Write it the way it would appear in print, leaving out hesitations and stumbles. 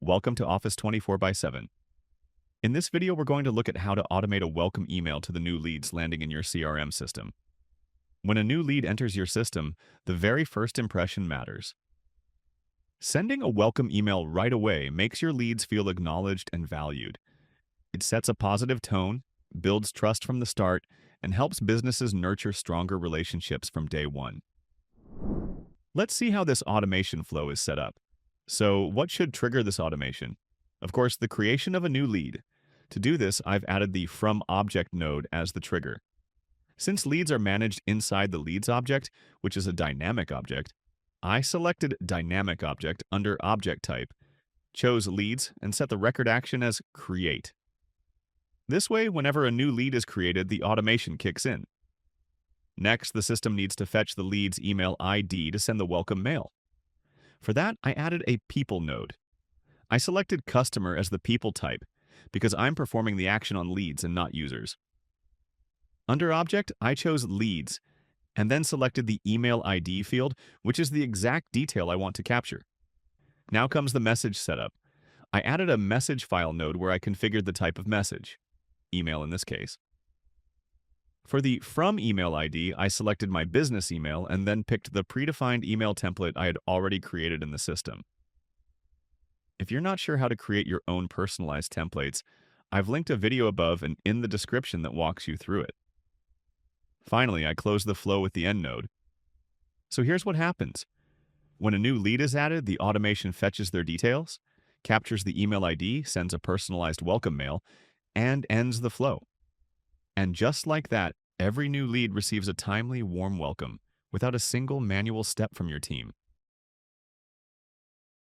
Welcome to Office 24 by 7. In this video, we're going to look at how to automate a welcome email to the new leads landing in your CRM system. When a new lead enters your system, the very first impression matters. Sending a welcome email right away makes your leads feel acknowledged and valued. It sets a positive tone, builds trust from the start, and helps businesses nurture stronger relationships from day one. Let's see how this automation flow is set up. So, what should trigger this automation? Of course, the creation of a new lead. To do this, I've added the From Object node as the trigger. Since leads are managed inside the Leads object, which is a dynamic object, I selected Dynamic Object under Object Type, chose Leads, and set the record action as Create. This way, whenever a new lead is created, the automation kicks in. Next, the system needs to fetch the lead's email ID to send the welcome mail. For that, I added a People node. I selected Customer as the people type because I'm performing the action on leads and not users. Under Object, I chose Leads and then selected the Email ID field, which is the exact detail I want to capture. Now comes the message setup. I added a message file node where I configured the type of message, email in this case. For the From Email ID, I selected my business email and then picked the predefined email template I had already created in the system. If you're not sure how to create your own personalized templates, I've linked a video above and in the description that walks you through it. Finally, I close the flow with the end node. So here's what happens. When a new lead is added, the automation fetches their details, captures the email ID, sends a personalized welcome mail, and ends the flow. And just like that, every new lead receives a timely, warm welcome without a single manual step from your team.